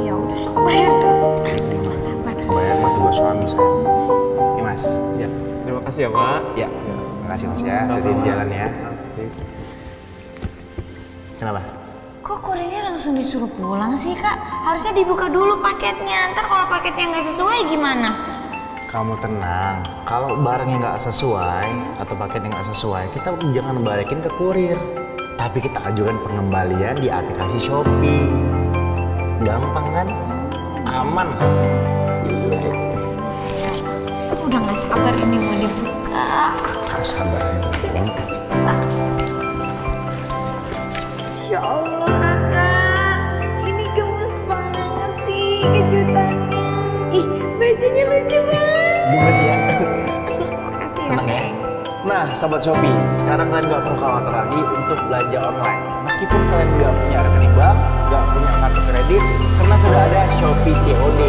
ya udah sok bayar dulu. Aduh sabar. Bayar mah tugas suami saya. Ini Mas. Ya, terima kasih ya Pak. Ya, terima kasih Mas ya. Jadi di jalan ya. Kenapa? Kok kurirnya langsung disuruh pulang sih kak? Harusnya dibuka dulu paketnya. Ntar kalau paketnya nggak sesuai gimana? Kamu tenang. Kalau barangnya nggak sesuai atau paketnya nggak sesuai, kita jangan balikin ke kurir. Tapi kita ajukan pengembalian di aplikasi Shopee. Gampang kan? Aman aja. Iya. Udah nggak sabar ini mau dibuka. Tak sabar ya. Ya Allah kakak, ini gemes banget sih kejutannya. Ih, bajunya lucu banget. Gemes ya. Makasih Senang ya. Nah, sahabat Shopee, sekarang kalian nggak perlu khawatir lagi untuk belanja online. Meskipun kalian nggak punya rekening bank, nggak punya kartu kredit, karena sudah ada Shopee COD.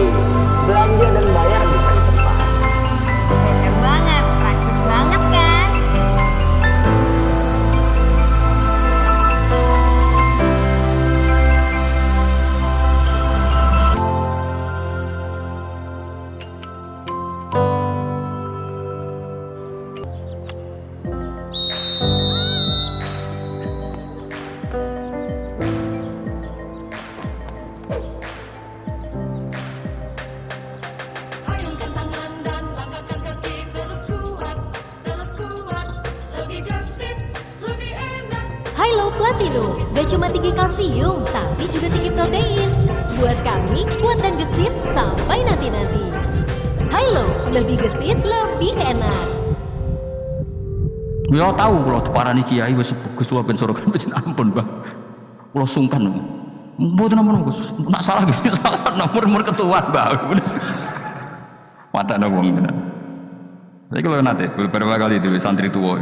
Belanja dan bayar bisa di tempat. Bener banget, praktis banget kan? Platinum gak cuma tinggi kalsium, tapi juga tinggi protein. Buat kami, kuat dan gesit sampai nanti-nanti. Hilo, lebih gesit, lebih enak. Ya tahu kalau diparani kiai wis Gus ben sorogan wis ampun, Bang. Kula sungkan. Mboten napa Gus. Nak salah Gus, salah nomor ketua, Bang. Wadah wong tenan. Saya kalau nanti beberapa kali itu santri tua.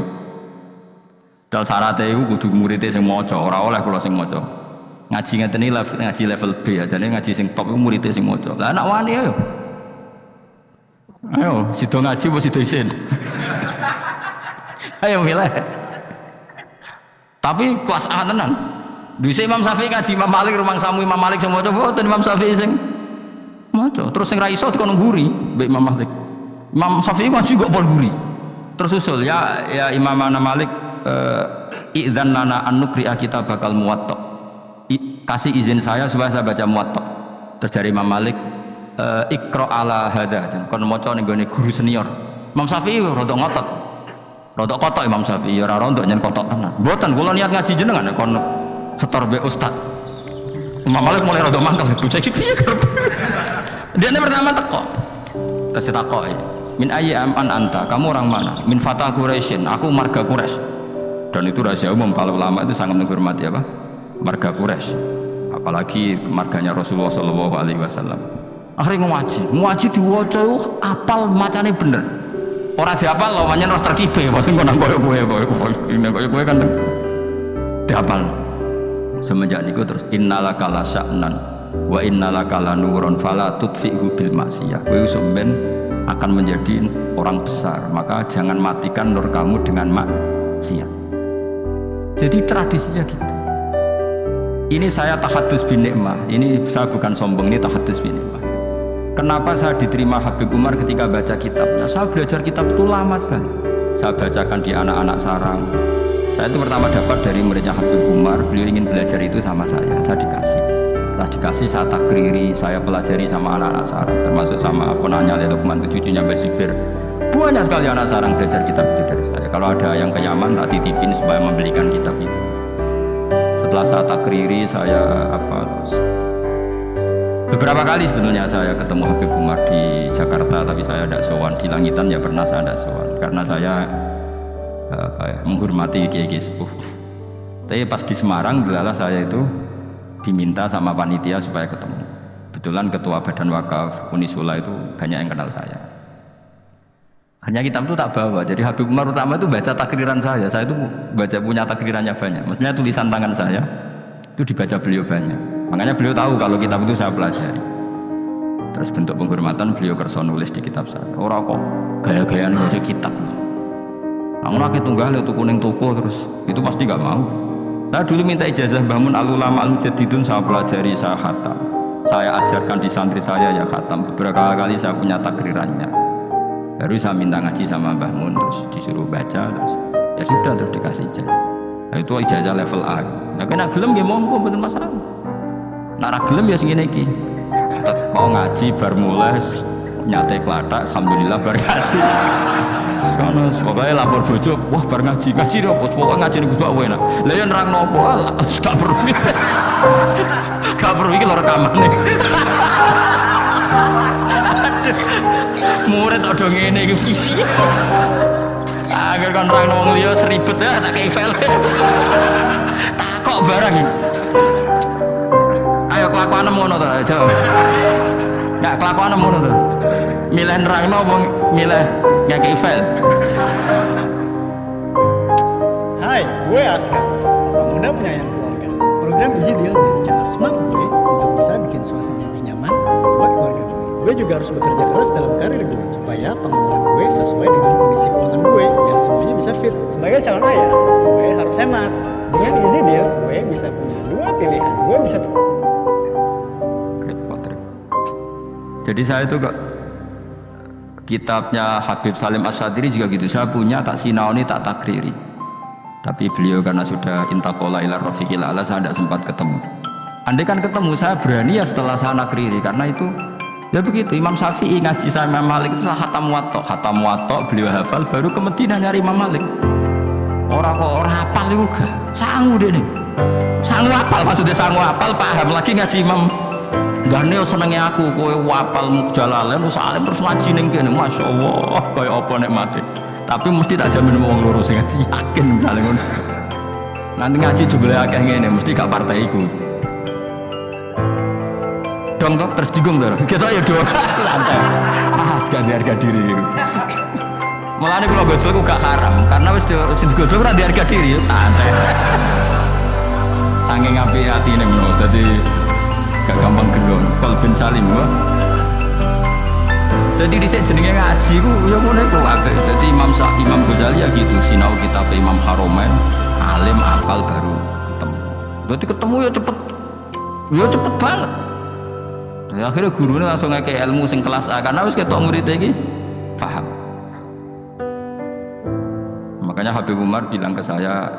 Dal syaratnya itu kudu muridnya sing maca, ora oleh kula sing maca. Ngaji ngeten iki ngaji level B aja nih ngaji sing top itu muridnya sing maca. Lah anak wani ayo. Ayo, sido ngaji apa sido isin. Ayo milih. Tapi kelas A tenan. Dhisik Imam Syafi'i ngaji Imam Malik rumang samu Imam Malik sing maca boten Imam Syafi'i sing maca. Terus sing ra iso dikon ngguri mbek Imam Malik. Imam Syafi'i ngaji kok pol guri. Terus usul ya Imam Malik idzan lana an nuqri'a kita bakal muwatta. Kasih izin saya supaya saya baca muwatta. Terus dari Imam Malik iqra ala hadza dan kon maca ning gone guru senior. Imam Syafi'i rada ngotot. Rada kotok Imam Syafi'i ora rada nyen kotok tenan. Mboten kula niat ngaji jenengan kon setor be ustaz. Imam Malik mulai rada mangkel bocah iki piye kerep. Dia pertama teko. Terus ditakoki, min ayyam an anta, kamu orang mana? Min fatah Quraisyin, aku marga Quraisy. Dan itu rahasia umum kalau ulama itu sangat menghormati apa? Marga Quraisy. Apalagi marganya Rasulullah sallallahu alaihi wasallam. Akhirnya ngaji diwaca apal macane bener. Ora diapal lho, pancen roh terkibe, pasti ngono kowe kan diapal. Semenjak niku terus innalaka la sya'nan wa innalaka la nurun fala tudfi'hu bil maksiyah. Kowe sampean akan menjadi orang besar, maka jangan matikan nur kamu dengan maksiat. Jadi tradisinya gitu. Ini saya tahadus bin nikmah. Ini saya bukan sombong, ini tahadus bin nikmah. Kenapa saya diterima Habib Umar ketika baca kitabnya? Saya belajar kitab itu lama sekali. Saya bacakan di anak-anak sarang. Saya itu pertama dapat dari muridnya Habib Umar. Beliau ingin belajar itu sama saya dikasih. Setelah dikasih saya takriri, saya pelajari sama anak-anak sarang, termasuk sama penanya Lukman itu cucunya Mbak Sibir. Banyak sekali anak sarang belajar kitab itu dari saya. Kalau ada yang ke Yaman, tak titipin supaya membelikan kitab itu. Setelah saya takriri, saya terus beberapa kali sebetulnya saya ketemu Habib Umar di Jakarta, tapi saya tidak sowan. Di Langitan ya pernah saya tidak sowan karena saya menghormati kiai-kiai sepuh. Tapi pas di Semarang, delalah saya itu diminta sama panitia supaya ketemu. Kebetulan ketua Badan Wakaf Unisula itu banyak yang kenal saya. Hanya kitab itu tak bawa. Jadi Habib Umar utama itu baca takriran saya. Saya itu punya takrirannya banyak. Maksudnya tulisan tangan saya itu dibaca beliau banyak. Makanya beliau tahu kalau kitab itu saya pelajari. Terus bentuk penghormatan beliau kerso nulis di kitab saya. Orang kok gaya-gayaan baca kitab. Namun akhirnya tunggal itu kuning toko terus itu pasti nggak mau. Saya dulu minta ijazah bangun al-ulama al-mujaddidun, saya pelajari, saya khatam. Saya ajarkan di santri saya ya khatam. Beberapa kali saya punya takrirannya. Baru saya minta ngaji sama Mbah Mun, terus disuruh baca, terus ya sudah terus dikasih ijazah. Nah, itu ijazah level A. Nah, kena gelem ya monggo bener masalah. Nara gelem ya segini iki. Teko ngaji bar mulai nyate klathak, alhamdulillah bar ngaji. Sekono pokoknya lapor bojo, wah bar ngaji dong, pokoknya ngaji ning Mbak enak. Lah yen nerang nopo, gak perlu. Gak perlu iki lho rekamane. Murid ada ngene iki. Agar kon nerang wong liya seribet ya tak kei file. Takok barang iki. Ayo kelakuan ngono to, jawab. Enggak kelakuan ngono to. Milih nerangno apa milih ngekei file? Hai, gue Aska, bapak muda penyayang keluarga. Program Easy Deal dari cara smart gue untuk bisa bikin suasana lebih nyaman buat keluarga gue. Gue juga harus bekerja keras dalam karir gue supaya pengeluaran gue sesuai dengan kondisi keuangan gue biar semuanya bisa fit. Sebagai calon ayah, gue harus hemat. Dengan Easy Deal, gue bisa punya dua pilihan. Gue bisa Jadi saya itu kok kitabnya Habib Salim Asyadiri juga gitu, saya punya tak sinaoni tak takriri, tapi beliau karena sudah intaqala ila rafiqil a'la saya tidak sempat ketemu. Andai kan ketemu saya berani ya setelah saya nakriri, karena itu ya begitu. Imam Syafi'i ngaji sama Imam Malik itu saya khatam muwatta beliau hafal, baru ke Madinah nyari Imam Malik. Orang hafal juga sanggup deh nih. Sangu apal, maksudnya sangu apal paham lagi ngaji Imam Ghanil senengnya aku kowe wapal Jalalain wis alim terus ngaji ning kene masyaallah kaya apa nek mati. Tapi mesti tak jamin wong loro sing ngaji yakin misalnya ngono. Nanti ngaji jebule akeh ngene mesti gak partai iku. Dong tok tersinggung to. Kita ya do. Santai. Sekali harga diri. Mulane kula gojol ku gak haram karena wis digojol ora di harga diri ya santai. Saking apik atine ngono dadi gak gampang gendong kalbin salim wah. Jadi dhisik jenenge ngaji ku ya ngono iku apik. Dadi Imam Ghazali ya gitu sinau kitab Imam Haromain alim apal baru ketemu. Berarti ketemu ya cepet banget. Dan akhirnya gurunya langsung ngekei ilmu sing kelas A karena wis ketok muridnya iki paham. Makanya Habib Umar bilang ke saya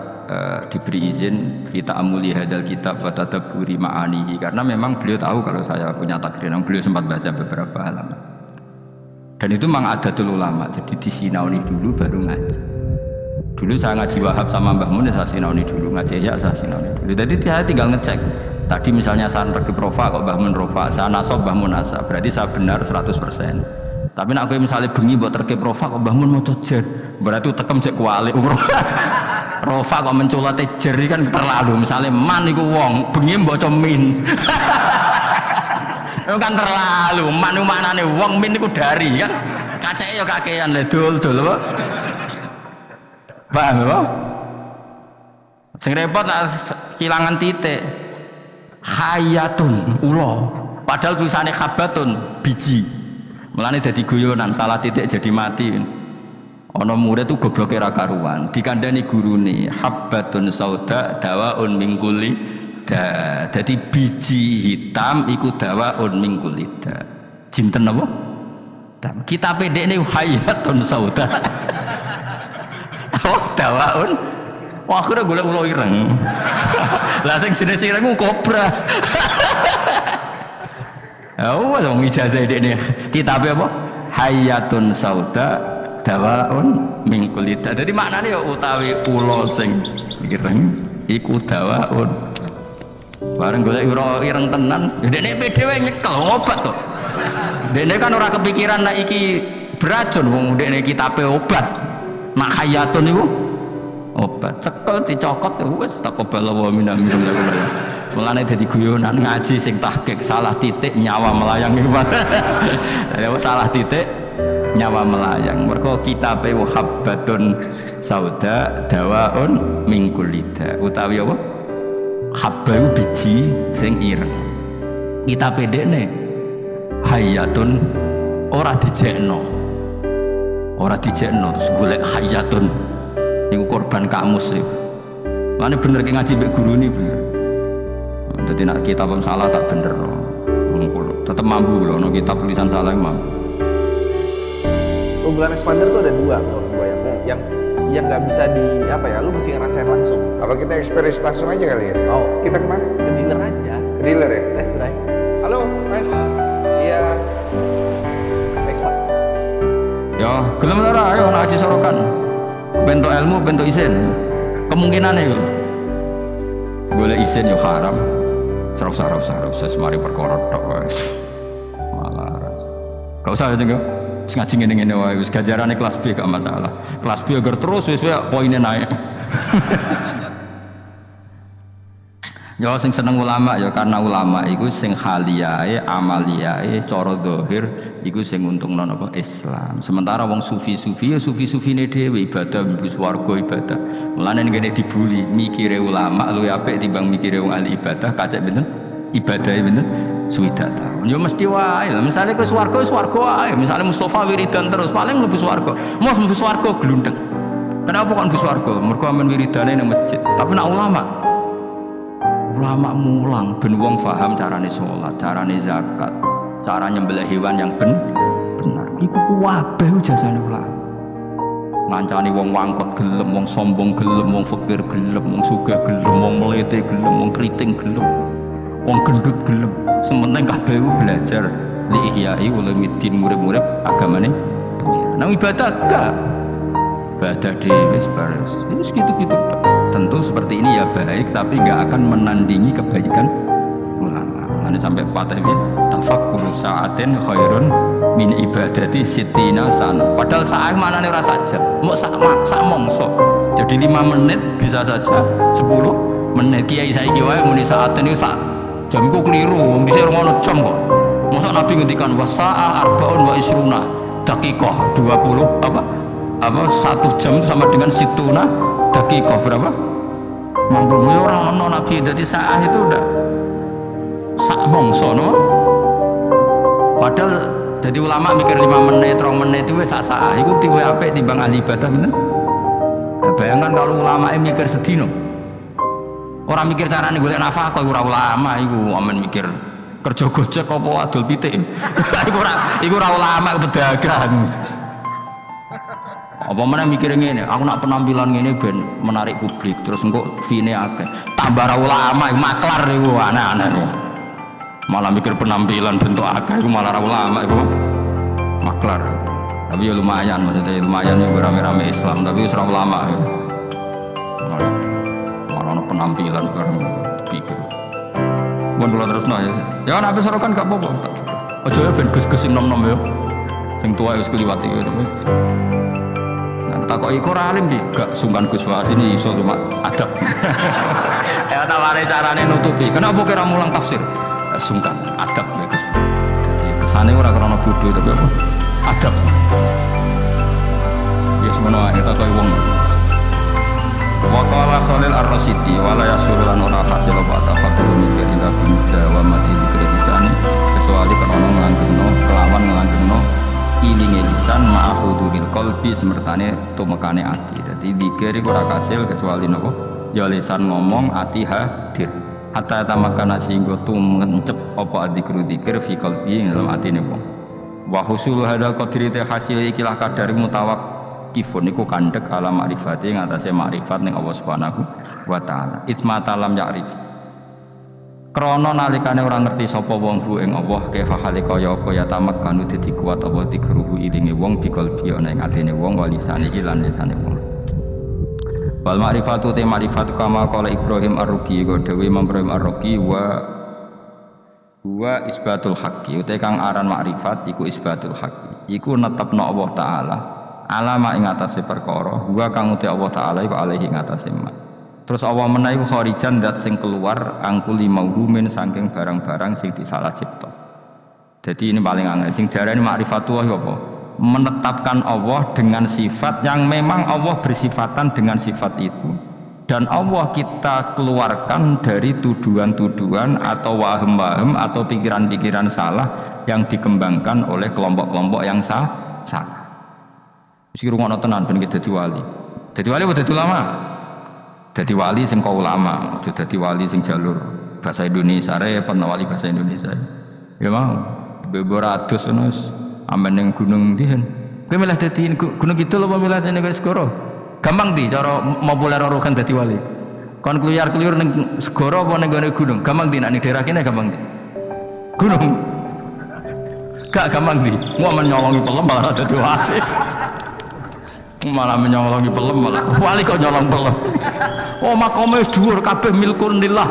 diberi izin kita amuli hadal kitab wa tadabburi ma'anihi karena memang beliau tahu kalau saya punya takdir, beliau sempat baca beberapa halaman. Dan itu memang adatul ulama, jadi disinauni dulu baru ngaji. Dulu saya ngaji Wahab sama Mbah Mun saya sinauni dulu, ngaji ya saya sinauni dulu. Jadi saya tinggal ngecek. Tadi misalnya saya rekib rofa kok Mbah Mun rofa, saya nasab Mbah Mun nasab, berarti saya benar 100%. Tapi nak gue misalnya bengi buat terkip rofa kok Mbah Mun mau jer, berarti tekem cek kuali umroh. Rofa kok menculot jer kan terlalu. Misalnya man iku wong bengi mbok min. Itu kan terlalu. Man iku manane wong min iku dari kan. Kaceke ya kakean le dul apa? Paham apa? Sing repot nak kehilangan titik. Hayatun ulo. Padahal tulisannya khabatun biji. Mulane dadi guyonan salah titik jadi mati. Ana murid tuh gobloke ra karuan, dikandani gurune habbatun sauda dawaun min kulli da. Dadi biji hitam iku dawaun min kulli da. Jinten apa? Kita pendekne hayatun sauda. Oh, dawaun. Wah, akhirnya golek ulo ireng. Lah sing jenis ireng ku kobra. Oh, wong ijazah dekne kitabe apa? Hayatun sauda dawaun min kulita. Jadi maknanya ya utawi ulo sing ireng iku dawaun. Bareng golek ireng tenan, dene dhewe nyekel obat kok. Dene kan ora kepikiran nek iki beracun wong dene kitabe obat. Mak hayatun niku obat. Cekel dicokot wis taqabbal wa minna minum. Mulane dadi guyonan ngaji sing tahqiq salah titik nyawa melayang iki. Salah titik nyawa melayang. Mergo kitabe habbatun sauda dawaun min kulida. Utawi apa? Habba biji sing ireng. Kitabe dekne hayatun ora dijekno. Ora dijekno terus golek hayatun. Niku korban kamus iku. Mane bener ki ngaji mbek gurune bener. Jadi nak kitab salah tak bener loh. Tetap mampu loh, no kitab tulisan salah mampu. Unggulan expander tuh ada dua kalau gua yang nggak bisa di apa ya, lu mesti ngerasain langsung. Apa kita experience langsung aja kali ya? Oh, kita kemana? Ke dealer aja. Ke dealer ya? Test drive. Halo, Mas. Iya. Expander. Ya, gelem ora ayo ngaji sorokan. Bentuk ilmu, bentuk isin. Kemungkinannya itu. Boleh isin yo haram. Serok semari perkara tok wis. Malah. Gak usah ya enggak. Wis ngaji ngene-ngene wae wis ganjarane kelas B gak masalah. Kelas B agar terus wis poinnya naik. Ya sing seneng ulama ya karena ulama iku sing haliyae, amaliyae cara zahir iku sing untungno napa Islam. Sementara wong sufi-sufi ya sufi-sufine dhewe ibadah mlebu swarga ibadah. Mulane ngene dibuli mikire ulama luwih apik timbang mikire wong ahli ibadah kacek benten ibadahe benten swidak taun. Ya mesti wae. Misale ke swarga wae. Misale Mustofa wiridan terus paling mlebu swarga. Mos mlebu swarga glundeng. Kenapa kok mlebu swarga? Mergo amen wiridane nang masjid. Tapi nek ulama mulang ben wong paham carane salat, carane zakat, cara nyembelih hewan yang benar. Iku kabeh jasane ulama. Ngancani wong wangkot gelem, wong sombong gelem, wong fakir gelem, wong sugih gelem, wong mlete gelem, wong kriting gelem, wong gendut gelem. Sementing kabeh belajar li ihyai ulumuddin murid-murid agamane. Nang ibadah gak. ibadah dhewe baris. Ini segitu-gitu. Tentu seperti ini ya baik, tapi nggak akan menandingi kebaikan ulama. Nanti sampai patah ya, tafakkuru sa'atin khairun min ibadati sittina sana. Padahal saat mana nih rasa saja, mau sak mongso. Jadi 5 menit bisa saja, 10 menit. Kiai saiki wae muni sa'atin itu sak jam ku keliru, wong dhisik ngono jam kok. Masa Nabi ngendikan wasa'a arba'un wa isruna daqiqah 20 apa 1 jam sama dengan situna daqiqah berapa? Mampu ora ono Nabi dadi saah itu udah sak mongso no. Padahal jadi ulama mikir 5 menit, 2 menit itu wis sak-sak. Iku tiwe apik timbang ahli ibadah bener. Nah, bayangkan kalau ulama mikir sedino. Orang mikir carane golek nafkah kok ora ulama iku, amen mikir kerja gojek apa adol pitik. Iku ora ulama, pedagang. Apa meneh mikir ngene, aku nak penampilan ngene ben menarik publik, terus engko fee-ne akeh. Tambah ra ulama, maklar iku aneh-aneh. Malah mikir penampilan bentuk akeh iku malah ra ulama iku. Maklar. Tapi ya lumayan, maksudnya lumayan ya rame-rame Islam, tapi wis ra ulama. Malah penampilan bareng pikir. Mun kula terusno ya. Ya nek wis kan gak apa-apa. Aja ya ben gus-gus sing nom-nom ya. Sing tuwa wis kliwat iki. Takoki iku ora alim iki, gak sungkan Gus Waas ini iso cuma adab. Ya taware carane nutupi. Kenapa kira mulang tafsir? Sungkan adab ya Gus. Jadi kesane ora krana bodho tapi apa? Adab. Ya semono ae takoki wong. Wa qala Khalil Ar-Rasyidi wala yasuru lan ora hasil apa tafakkur mikir ila bunda wa mati dikritisani kecuali krana nglanggengno kelawan nglanggengno ilinge lisan ma'khuduril qalbi semertane tumekane ati. Dadi zikir iku ora kasil kecuali napa? Ya lisan ngomong, ati hadir. Hatta tamakana singgo tumencep apa dzikir fi qalbi ing dalam atine wong. Wa husul hadal qadri ta hasil ikilah kadar mutawaqqifun iku kandhek ala makrifati ngatasé makrifat ning Allah Subhanahu wa taala. Itsmata lam ya'rif. Krono nalikane ora ngerti sapa wong bu ing Allah kaifa hale kaya apa ya tamakkanu dadi kuat apa dikruhu ilinge wong biqalbi ana ing atine wong walisane iki lan lisane wong. Wal ma'rifatu te ma'rifat kama qala Ibrahim Ar-Ruqi go dewe Imam Ibrahim Ar-Ruqi wa isbatul haqqi uta kang aran ma'rifat iku isbatul haqqi iku netepno Allah taala alama ing atase perkara wa kang uta Allah taala iku alaihi ing atase ma. Terus Allah menawi kharijan dat sing keluar angkuli mauhumin saking barang-barang sing disalah cipta. Jadi ini paling angel sing darani ma'rifatullah apa? Menetapkan Allah dengan sifat yang memang Allah bersifatan dengan sifat itu dan Allah kita keluarkan dari tuduhan-tuduhan atau wahem-wahem atau pikiran-pikiran salah yang dikembangkan oleh kelompok-kelompok yang salah. Mesti rungokno tenan ben dadi wali. Dadi wali apa dadi ulama? Dadi wali sing kau ulama, aja dadi wali sing jalur bahasa Indonesia repot wali bahasa Indonesia. Ya mau, bebo ratus ngono wis amen ning gunung ndihen. Kowe milih dadi gunung kidul apa milih ning segara? Gampang di cara populer rokan dadi wali. Kon kluyar-kluyur ning segara apa ning gunung? Gampang di nek ning daerah kene gampang di. Gunung. Gak gampang di. Mau menyolongi pelem malah dadi wali. Malah menyolongi pelem malah wali kok nyolong pelem. Oh makome dhuwur kabeh milkun lillah.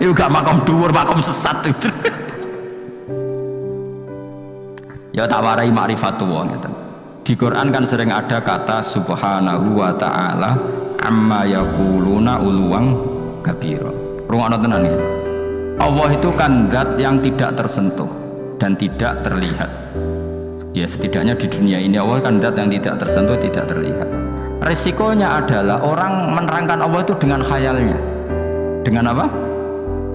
Iku gak makom dhuwur, makom sesat itu. Ya tak warai ma'rifatullah ngeten. Di Quran kan sering ada kata subhanahu wa ta'ala amma yaquluna uluwang kabira. Rungokno tenan iki. Allah itu kan zat yang tidak tersentuh dan tidak terlihat. Ya setidaknya di dunia ini Allah kan zat yang tidak tersentuh, tidak terlihat. Resikonya adalah orang menerangkan Allah itu dengan khayalnya. Dengan apa?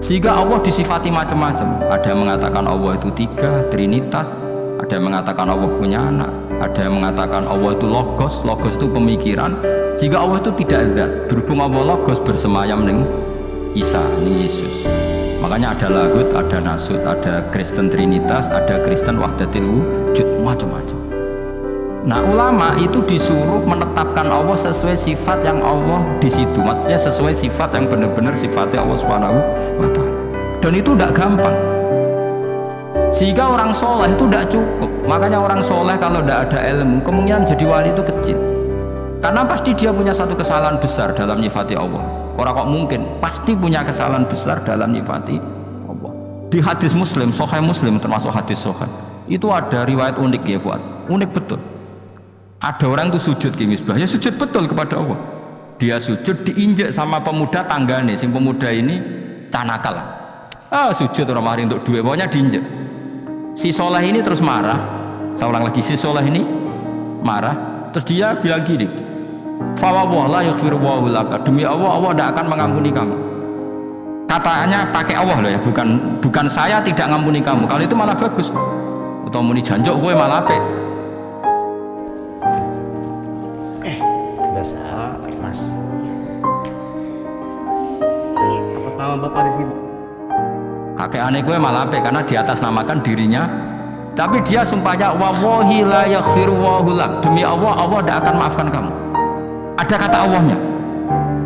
Sehingga Allah disifati macam-macam. Ada yang mengatakan Allah itu 3, Trinitas. Ada yang mengatakan Allah punya anak. Ada yang mengatakan Allah itu logos. Logos itu pemikiran. Jika Allah itu tidak zat, berhubung Allah logos bersemayam ning Isa, ning Yesus. Makanya ada lahut, ada nasut, ada Kristen Trinitas, ada Kristen Wahdatil Wujud, macam-macam. Nah ulama itu disuruh menetapkan Allah sesuai sifat yang Allah di situ, maksudnya sesuai sifat yang benar-benar sifatnya Allah Subhanahu wa Ta'ala. Dan itu tidak gampang. Sehingga orang soleh itu tidak cukup. Makanya orang soleh kalau tidak ada ilmu, kemungkinan jadi wali itu kecil. Karena pasti dia punya satu kesalahan besar dalam nyifati Allah. Orang kok mungkin pasti punya kesalahan besar dalam nyifati Allah. Di hadis Muslim, Sahih Muslim termasuk hadis Sahih, itu ada riwayat unik ya Fuad. Unik betul. Ada orang itu sujud ki Misbah, ya sujud betul kepada Allah. Dia sujud diinjek sama pemuda tanggane, sing pemuda ini canakal. Sujud orang mari untuk duit, pokoknya diinjek. Si soleh ini terus marah. Saya ulang lagi, si soleh ini marah. Terus dia bilang gini, fa la yaghfiru Allahu laka, demi Allah, Allah tidak akan mengampuni kamu. Katanya pakai Allah loh ya, bukan saya tidak ngampuni kamu. Kalau itu malah bagus. Atau muni janjok gue malah apik. Biasa, Mas. Atas nama Bapak di sini. Kakek aneh gue malah apik karena di atas namakan dirinya. Tapi dia sumpahnya wallahi la yaghfiru Allahu lak, demi Allah, Allah tidak akan maafkan kamu. Ada kata Allahnya.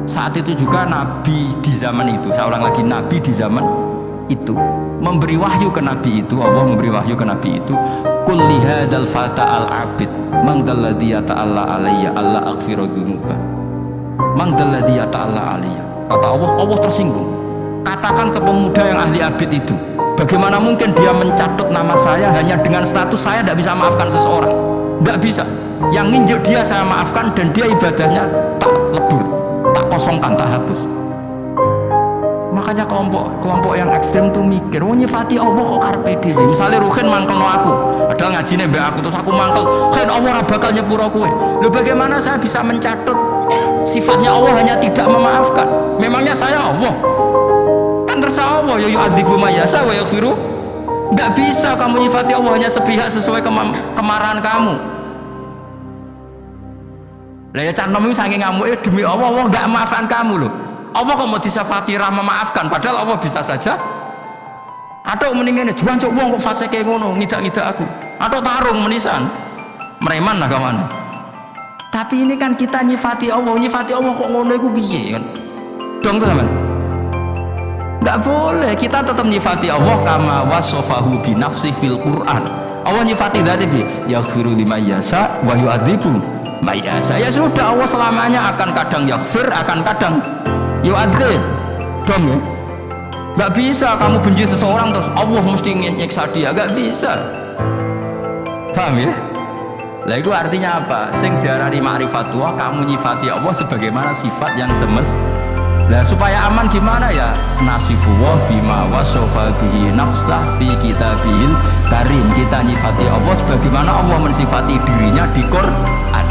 Saat itu juga Nabi di zaman itu, saya ulang lagi, Nabi di zaman itu memberi wahyu ke Nabi itu, Allah memberi wahyu ke Nabi itu, qul li hadzal fata al abid man dalladhi ta'ala alayya alla aghfiru dzunuba man dalladhi ta'ala alayya. Kata Allah, Allah tersinggung. Katakan ke pemuda yang ahli abid itu, bagaimana mungkin dia mencatut nama saya hanya dengan status saya tidak bisa maafkan seseorang. Tidak bisa. Yang nginjek dia saya maafkan dan dia ibadahnya tak lebur, tak kosongkan, tak hapus. Makanya kelompok yang ekstrem tuh mikir, nyifati Allah kok karepe dhewe. Misalnya Ruhin mangkelno aku, padahal ngajine mbek aku, terus aku mangkel, kan Allah ora bakal nyepuro kowe. Lho bagaimana saya bisa mencatut sifatnya Allah hanya tidak memaafkan? Memangnya saya Allah? Kan terserah Allah, ya yu'adzibu may yasha wa yaghfiru. Enggak bisa kamu nyifati Allah hanya sepihak sesuai kemarahan kamu. Lah ya cah nom iki saking ngamuke demi Allah, Allah enggak maafkan kamu loh. Allah kok mau disifati rahmat memaafkan, padahal Allah bisa saja atau mendingan juan cok wong kok fase kayak ngono ngidak-ngidak aku atau tarung menisan mereman lah kawan. Tapi ini kan kita nyifati Allah kok ngono iku piye kan dong teman. Nggak boleh, kita tetap nyifati Allah kama wasofahu bi nafsi fil Quran. Allah nyifati dzati bi yaghfiru liman yasha wa yu'adzibu may yasha. Ya sudah, Allah selamanya akan kadang yaghfir, akan kadang yu'adzib. Dong ya. Nggak bisa kamu benci seseorang terus Allah mesti nyiksa dia, nggak bisa. Paham ya? Lah itu artinya apa? Sing diarani ma'rifatullah, kamu nyifati Allah sebagaimana sifat yang semestinya. Lah supaya aman gimana ya? Nasifullah bima wasofa bihi nafsah bi kitabihil karim. Kita nyifati Allah sebagaimana Allah mensifati dirinya di Quran.